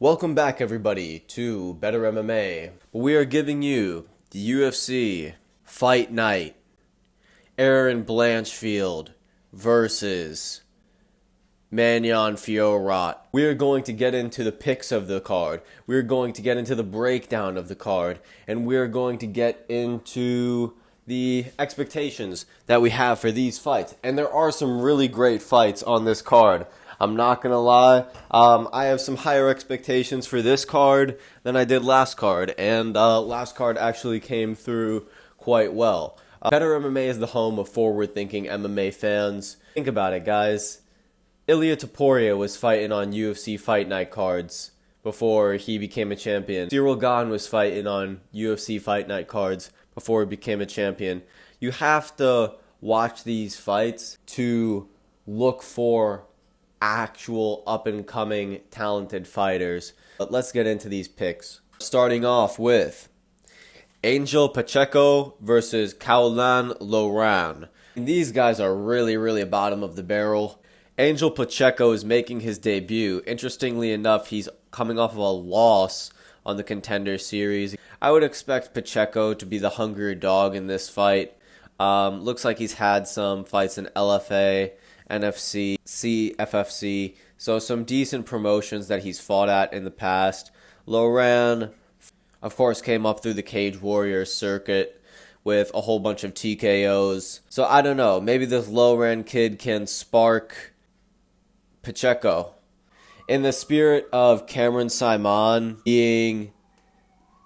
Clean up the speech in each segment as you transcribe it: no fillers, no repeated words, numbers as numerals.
Welcome back, everybody, to Bettrmma. We are giving you the UFC Fight Night. Aaron Blanchfield versus Manyon Fiorot. We are going to get into the picks of the card. We are going to get into the breakdown of the card. And we are going to get into the expectations that we have for these fights. And there are some really great fights on this card. I'm not going to lie. I have some higher expectations for this card than I did last card. And last card actually came through quite well. Bettrmma is the home of forward-thinking MMA fans. Think about it, guys. Ilia Topuria was fighting on UFC Fight Night cards before he became a champion. Cyril Gane was fighting on UFC Fight Night cards before he became a champion. You have to watch these fights to look for actual up-and-coming talented fighters. But let's get into these picks. Starting off with Angel Pacheco versus Caolan Louran. These guys are really bottom of the barrel. Angel Pacheco is making his debut. Interestingly enough, he's coming off of a loss on the Contender Series. I would expect Pacheco to be the hungrier dog in this fight. Looks like he's had some fights in LFA, NFC, CFFC, so some decent promotions that he's fought at in the past. Louran, of course, came up through the Cage Warriors circuit with a whole bunch of TKOs. So I don't know, maybe this Louran kid can spark Pacheco. In the spirit of Cameron Simon being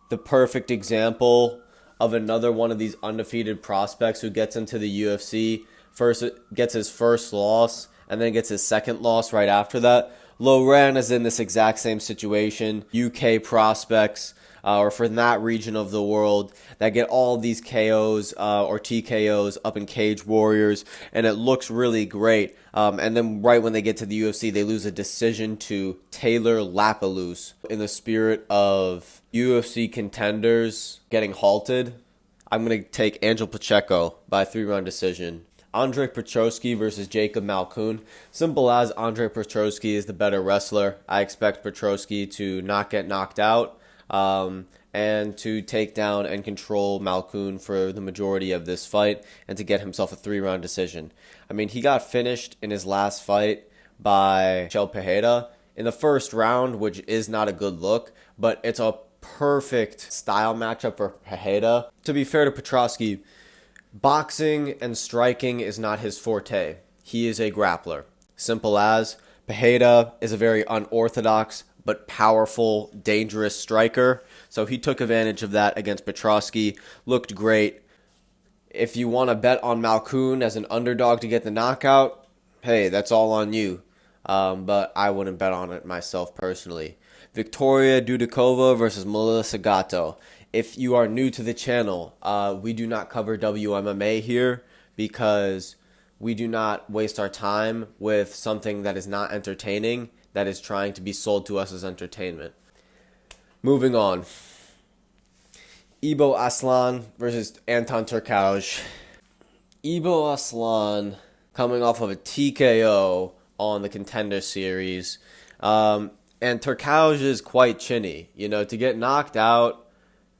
the perfect example of another one of these undefeated prospects who gets into the UFC, first gets his first loss and then gets his second loss right after that. Louran is in this exact same situation. UK prospects or from that region of the world that get all these KOs or TKOs up in Cage Warriors, and it looks really great. And then right when they get to the UFC, they lose a decision to Taylor Lapalus. In the spirit of UFC contenders getting halted, I'm going to take Angel Pacheco by 3-round decision. Andre Petroski versus Jacob Malkoun. Simple as Andre Petroski is the better wrestler. I expect Petroski to not get knocked out and to take down and control Malkoun for the majority of this fight and to get himself a 3-round decision. I mean, he got finished in his last fight by Michel Pereira in the first round, which is not a good look, but it's a perfect style matchup for Pereira. To be fair to Petroski, boxing and striking is not his forte. He is a grappler. Simple as. Pereira is a very unorthodox but powerful, dangerous striker. So he took advantage of that against Petroski. Looked great. If you want to bet on Malkoun as an underdog to get the knockout, hey, that's all on you. But I wouldn't bet on it myself personally. Victoria Dudikova versus Melissa Gatto. If you are new to the channel, we do not cover WMMA here because we do not waste our time with something that is not entertaining, that is trying to be sold to us as entertainment. Moving on. Ibo Aslan versus Anton Turkalj. Ibo Aslan coming off of a TKO on the Contender Series. And Turkalj is quite chinny. You know, to get knocked out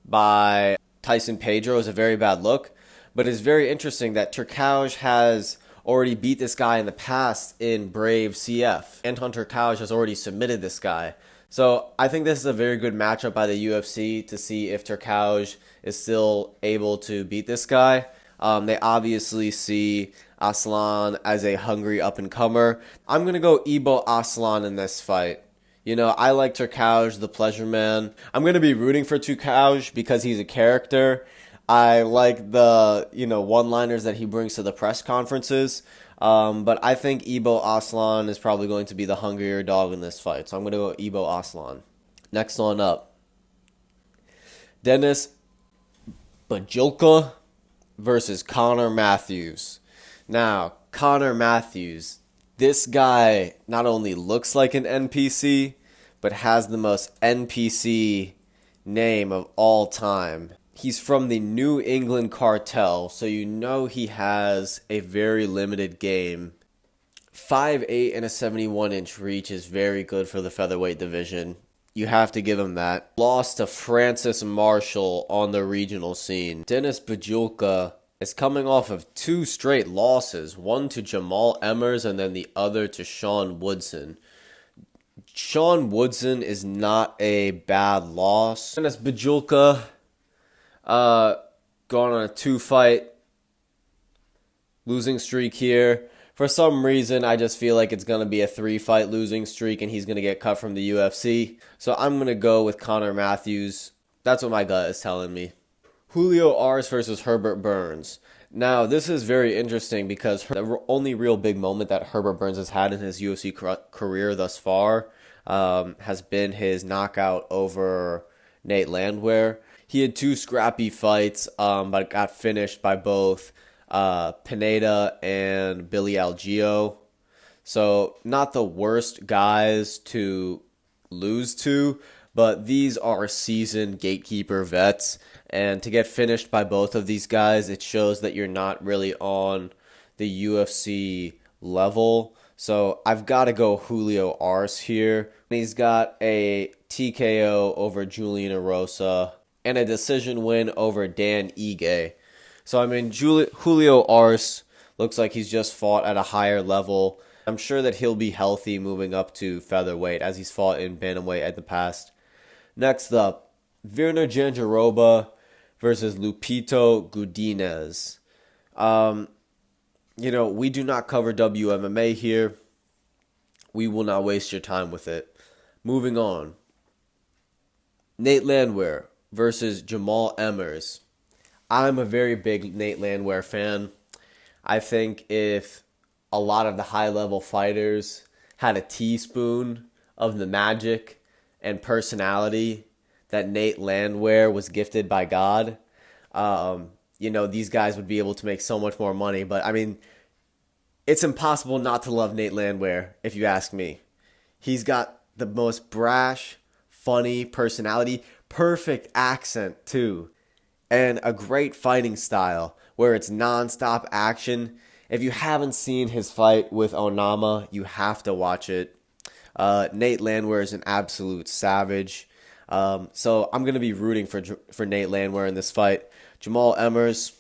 by Tyson Pedro is a very bad look. But it's very interesting that Turkalj has already beat this guy in the past in Brave CF. Anton Turkalj has already submitted this guy. So I think this is a very good matchup by the UFC to see if Turkalj is still able to beat this guy. They obviously see Aslan as a hungry up-and-comer. I'm going to go Ibo Aslan in this fight. You know, I like Turkalj, the pleasure man. I'm going to be rooting for Turkalj because he's a character. I like the, one-liners that he brings to the press conferences. But I think Ibo Aslan is probably going to be the hungrier dog in this fight. So I'm going to go Ibo Aslan. Next one up. Dennis Bajilka versus Connor Matthews. Now, Connor Matthews, this guy not only looks like an NPC, but has the most NPC name of all time. He's from the New England Cartel, so you know he has a very limited game. 5'8" and a 71-inch reach is very good for the featherweight division. You have to give him that. Lost to Francis Marshall on the regional scene. Denis Bajulka is coming off of 2 straight losses. One to Jamal Emmers and then the other to Sean Woodson. Sean Woodson is not a bad loss. Denis Bajulka going on a 2-fight losing streak here. For some reason, I just feel like it's going to be a 3-fight losing streak and he's going to get cut from the UFC. So I'm going to go with Connor Matthews. That's what my gut is telling me. Julio Arce versus Herbert Burns. Now, this is very interesting because the only real big moment that Herbert Burns has had in his UFC career thus far has been his knockout over Nate Landwehr. He had 2 scrappy fights, but got finished by both Pineda and Billy Algeo. So not the worst guys to lose to, but these are seasoned gatekeeper vets. And to get finished by both of these guys, it shows that you're not really on the UFC level. So I've got to go Julio Arce here. He's got a TKO over Julian Erosa and a decision win over Dan Ige. So, I mean, Julio Arce looks like he's just fought at a higher level. I'm sure that he'll be healthy moving up to featherweight as he's fought in bantamweight in the past. Next up, Virna Jandiroba versus Lupito Godinez. We do not cover WMMA here. We will not waste your time with it. Moving on. Nate Landwehr versus Jamal Emmers. I'm a very big Nate Landwehr fan. I think if a lot of the high-level fighters had a teaspoon of the magic and personality that Nate Landwehr was gifted by God, these guys would be able to make so much more money. But, I mean, it's impossible not to love Nate Landwehr, if you ask me. He's got the most brash, funny personality, perfect accent, too. And a great fighting style where it's non-stop action. If you haven't seen his fight with Onama, you have to watch it. Nate Landwehr is an absolute savage. So I'm going to be rooting for Nate Landwehr in this fight. Jamal Emmers,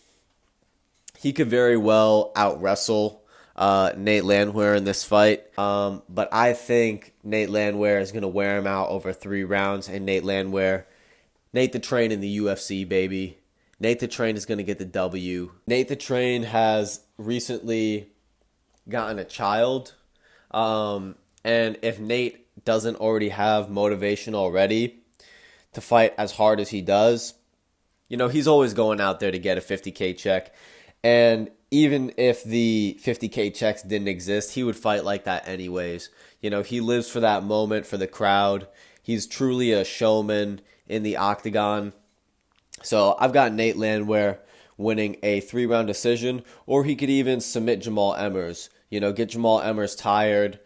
he could very well out-wrestle Nate Landwehr in this fight. But I think Nate Landwehr is going to wear him out over 3 rounds. And Nate the Train in the UFC, baby. Nate the Train is going to get the W. Nate the Train has recently gotten a child. And if Nate doesn't already have motivation already to fight as hard as he does, he's always going out there to get a $50K check. And even if the $50K checks didn't exist, he would fight like that anyways. He lives for that moment, for the crowd. He's truly a showman in the octagon. So I've got Nate Landwehr winning a 3-round decision, or he could even submit Jamal Emmers. Get Jamal Emmers tired,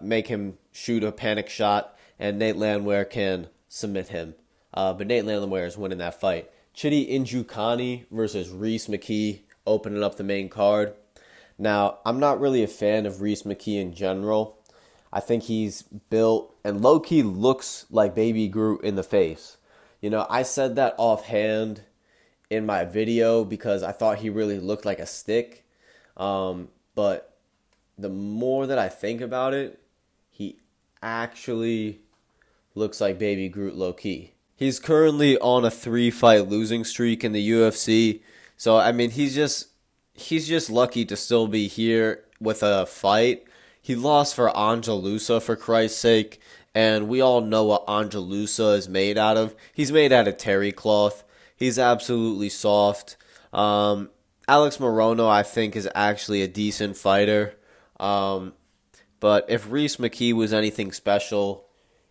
make him shoot a panic shot, and Nate Landwehr can submit him. But Nate Landwehr is winning that fight. Chidi Njokuani versus Reese McKee opening up the main card. Now, I'm not really a fan of Reese McKee in general. I think he's built and low-key looks like Baby Groot in the face. I said that offhand in my video because I thought he really looked like a stick. But the more that I think about it, he actually looks like Baby Groot low-key. He's currently on a 3-fight losing streak in the UFC. So, I mean, he's just lucky to still be here with a fight. He lost for Angelusa, for Christ's sake. And we all know what Angelusa is made out of. He's made out of terry cloth. He's absolutely soft. Alex Morono, I think, is actually a decent fighter. But if Reese McKee was anything special,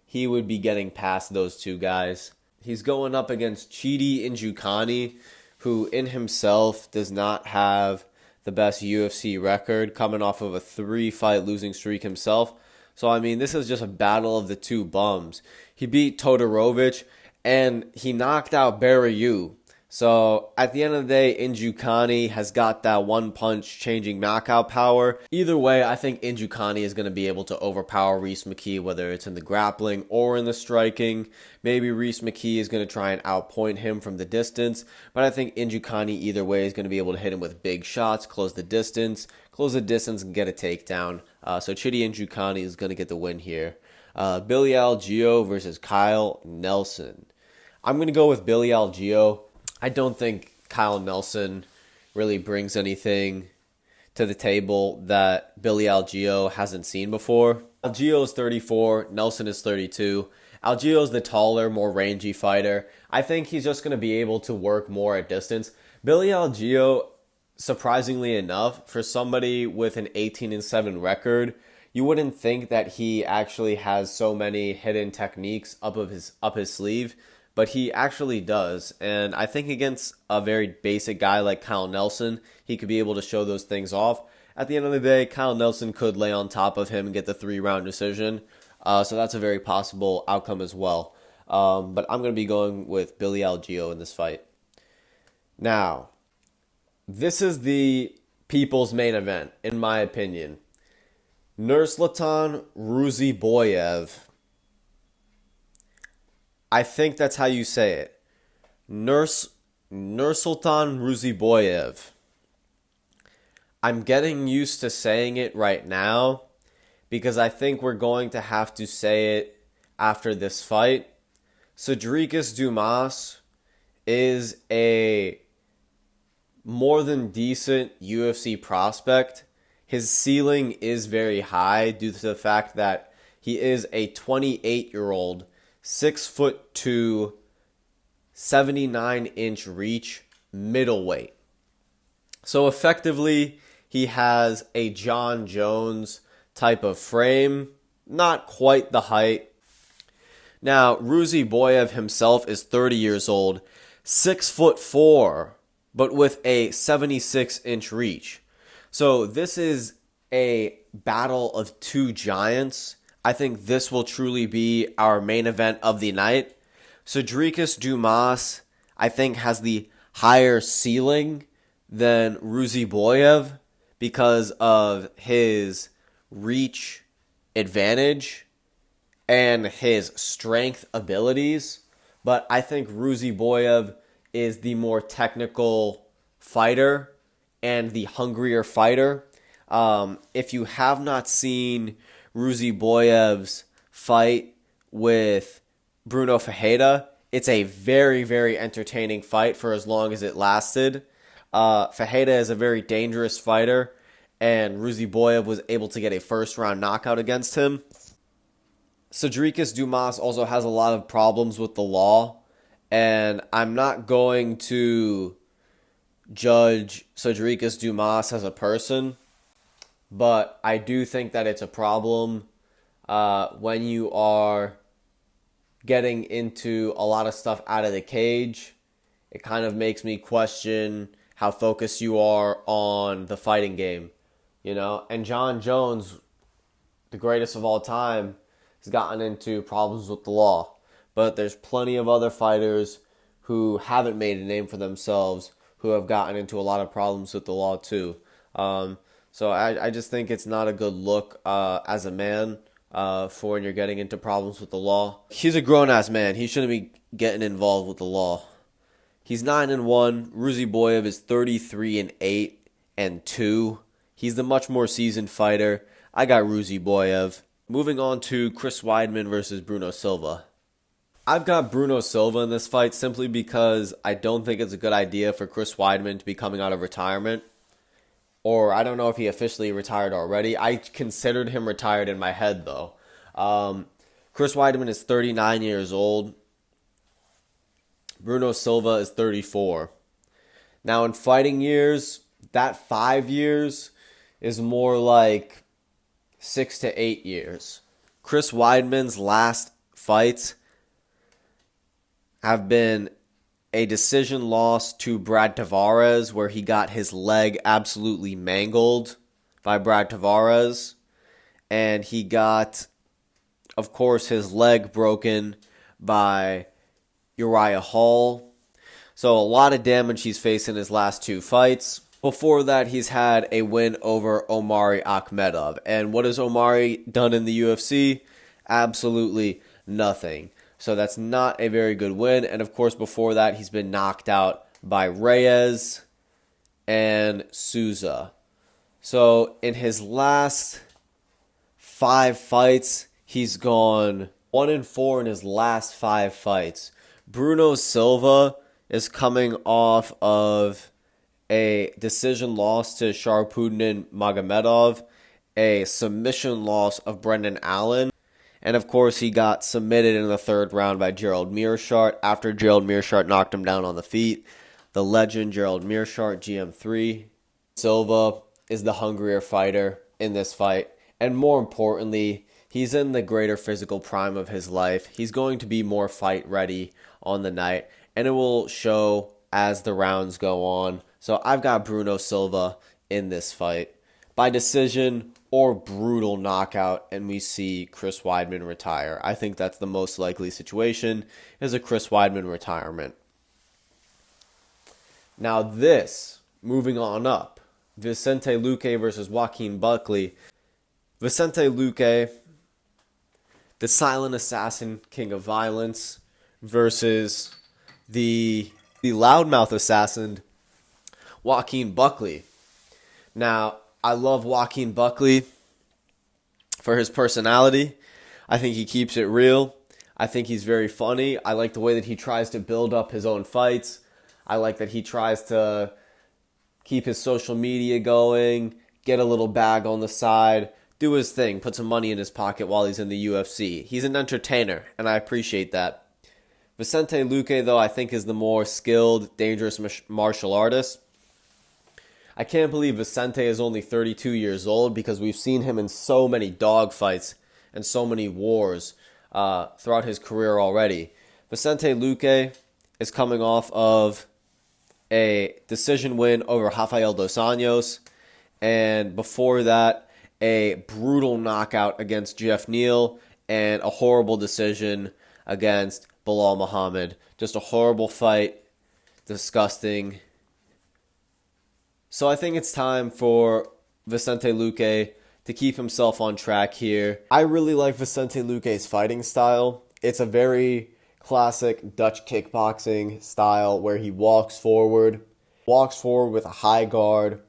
he would be getting past those 2 guys. He's going up against Chidi Njokuani, who in himself does not have the best UFC record, coming off of a 3-fight losing streak himself. So, I mean, this is just a battle of the 2 bums. He beat Todorovic, and he knocked out Barry Yu. So at the end of the day, Injukani has got that one punch changing knockout power. Either way, I think Injukani is going to be able to overpower Reese McKee, whether it's in the grappling or in the striking. Maybe Reese McKee is going to try and outpoint him from the distance, but I think Injukani either way is going to be able to hit him with big shots, close the distance and get a takedown. So Chidi Injukani is going to get the win here. Billy Algeo versus Kyle Nelson. I'm going to go with Billy Algeo. I don't think Kyle Nelson really brings anything to the table that Billy Algeo hasn't seen before. Algeo is 34, Nelson is 32. Algeo is the taller, more rangy fighter. I think he's just going to be able to work more at distance. Billy Algeo, surprisingly enough, for somebody with an 18-7 record, you wouldn't think that he actually has so many hidden techniques up his sleeve. But he actually does, and I think against a very basic guy like Kyle Nelson, he could be able to show those things off. At the end of the day, Kyle Nelson could lay on top of him and get the 3-round decision, so that's a very possible outcome as well. But I'm going to be going with Billy Algeo in this fight. Now, this is the people's main event, in my opinion. Nursultan Ruziboyev. I think that's how you say it. Nursultan Ruziboyev. I'm getting used to saying it right now because I think we're going to have to say it after this fight. Cedricus Dumas is a more than decent UFC prospect. His ceiling is very high due to the fact that he is a 28-year-old 6'2", 79-inch reach middleweight. So effectively, he has a John Jones type of frame, not quite the height. Now, Ruziboyev himself is 30 years old, 6'4", but with a 76-inch reach. So this is a battle of two giants. I think this will truly be our main event of the night. Cedricus Dumas, I think, has the higher ceiling than Ruziboyev because of his reach advantage and his strength abilities. But I think Ruziboyev is the more technical fighter and the hungrier fighter. If you have not seen Ruziboyev's fight with Bruno Ferreira, it's a very, very entertaining fight for as long as it lasted. Ferreira is a very dangerous fighter, and Ruziboyev was able to get a first-round knockout against him. Cedricus Dumas also has a lot of problems with the law, and I'm not going to judge Cedricus Dumas as a person, but I do think that it's a problem when you are getting into a lot of stuff out of the cage. It kind of makes me question how focused you are on the fighting game, you know? And John Jones, the greatest of all time, has gotten into problems with the law. But there's plenty of other fighters who haven't made a name for themselves who have gotten into a lot of problems with the law too. So I just think it's not a good look as a man for when you're getting into problems with the law. He's a grown-ass man. He shouldn't be getting involved with the law. He's 9-1. Ruziboyev is 33-8-2. He's the much more seasoned fighter. I got Ruziboyev. Moving on to Chris Weidman versus Bruno Silva. I've got Bruno Silva in this fight simply because I don't think it's a good idea for Chris Weidman to be coming out of retirement. Or I don't know if he officially retired already. I considered him retired in my head, though. Chris Weidman is 39 years old. Bruno Silva is 34. Now, in fighting years, that 5 years is more like 6 to 8 years. Chris Weidman's last fights have been a decision loss to Brad Tavares, where he got his leg absolutely mangled by Brad Tavares. And he got, of course, his leg broken by Uriah Hall. So a lot of damage he's faced in his last 2 fights. Before that, he's had a win over Omari Akhmedov. And what has Omari done in the UFC? Absolutely nothing. So that's not a very good win. And of course, before that, he's been knocked out by Reyes and Souza. So in his last 5 fights, he's gone 1-4 in his last 5 fights. Bruno Silva is coming off of a decision loss to Sharpudin Magomedov, a submission loss of Brendan Allen, and of course he got submitted in the 3rd round by Gerald Meerschaert after Gerald Meerschaert knocked him down on the feet. The legend Gerald Meerschaert, GM3. Silva is the hungrier fighter in this fight, and more importantly, he's in the greater physical prime of his life. He's going to be more fight ready on the night, and it will show as the rounds go on. So I've got Bruno Silva in this fight by decision or brutal knockout, and we see Chris Weidman retire. I think that's the most likely situation, is a Chris Weidman retirement. Now this, moving on up, Vicente Luque versus Joaquin Buckley. Vicente Luque, the silent assassin, king of violence, versus the loudmouth assassin, Joaquin Buckley. Now, I love Joaquin Buckley for his personality. I think he keeps it real. I think he's very funny. I like the way that he tries to build up his own fights. I like that he tries to keep his social media going, get a little bag on the side, do his thing, put some money in his pocket while he's in the UFC. He's an entertainer, and I appreciate that. Vicente Luque, though, I think is the more skilled, dangerous martial artist. I can't believe Vicente is only 32 years old because we've seen him in so many dogfights and so many wars throughout his career already. Vicente Luque is coming off of a decision win over Rafael dos Anjos, and before that, a brutal knockout against Jeff Neal and a horrible decision against Bilal Muhammad. Just a horrible fight. Disgusting. So I think it's time for Vicente Luque to keep himself on track here. I really like Vicente Luque's fighting style. It's a very classic Dutch kickboxing style where he walks forward with a high guard,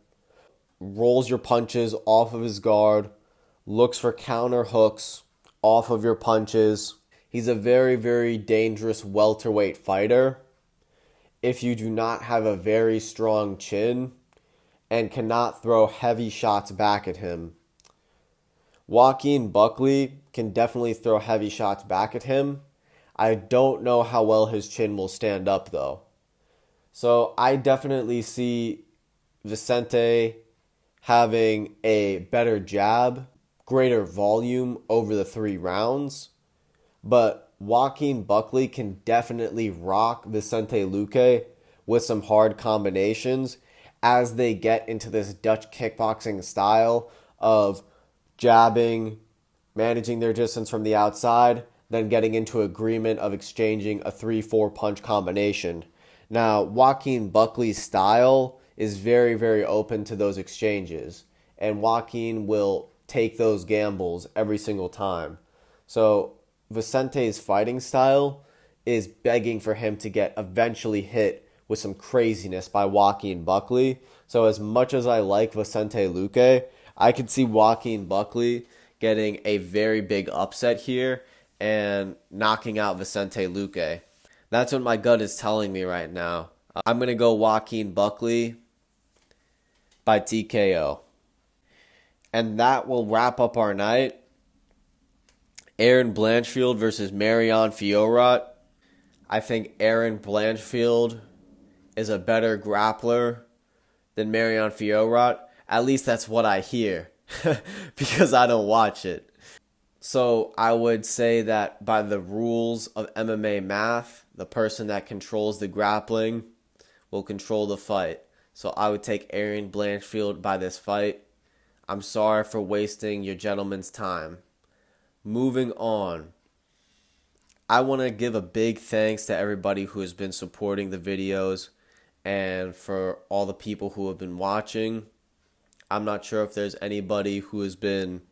rolls your punches off of his guard, looks for counter hooks off of your punches. He's a very, very dangerous welterweight fighter if you do not have a very strong chin and cannot throw heavy shots back at him. Joaquin Buckley can definitely throw heavy shots back at him. I don't know how well his chin will stand up, though. So I definitely see Vicente having a better jab, greater volume over the 3 rounds. But Joaquin Buckley can definitely rock Vicente Luque with some hard combinations as they get into this Dutch kickboxing style of jabbing, managing their distance from the outside, then getting into agreement of exchanging a 3-4 punch combination. Now, Joaquin Buckley's style is very, very open to those exchanges, and Joaquin will take those gambles every single time. So Vicente's fighting style is begging for him to get eventually hit with some craziness by Joaquin Buckley. So as much as I like Vicente Luque, I could see Joaquin Buckley getting a very big upset here and knocking out Vicente Luque. That's what my gut is telling me right now. I'm going to go Joaquin Buckley by TKO. And that will wrap up our night. Aaron Blanchfield versus Marion Fiorot. I think Aaron Blanchfield is a better grappler than Marion Fiorot. At least that's what I hear because I don't watch it. So I would say that by the rules of MMA math, the person that controls the grappling will control the fight. So I would take Aaron Blanchfield by this fight. I'm sorry for wasting your gentleman's time. Moving on. I want to give a big thanks to everybody who has been supporting the videos and for all the people who have been watching. I'm not sure if there's anybody who has been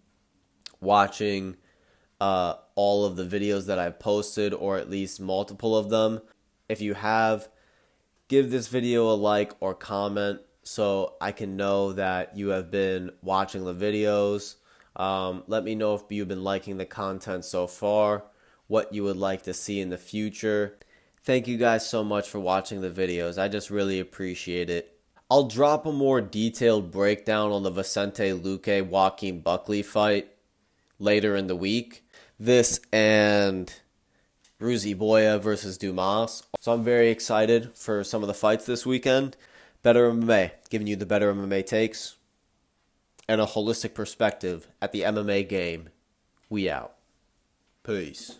watching all of the videos that I've posted, or at least multiple of them. If you have, give this video a like or comment so I can know that you have been watching the videos. Let me know if you've been liking the content so far, what you would like to see in the future. Thank you guys so much for watching the videos. I just really appreciate it. I'll drop a more detailed breakdown on the Vicente Luque Joaquin Buckley fight later in the week. This and Ruzi Boya versus Dumas. So I'm very excited for some of the fights this weekend. Bettrmma MMA, giving you the better MMA takes and a holistic perspective at the MMA game. We out. Peace.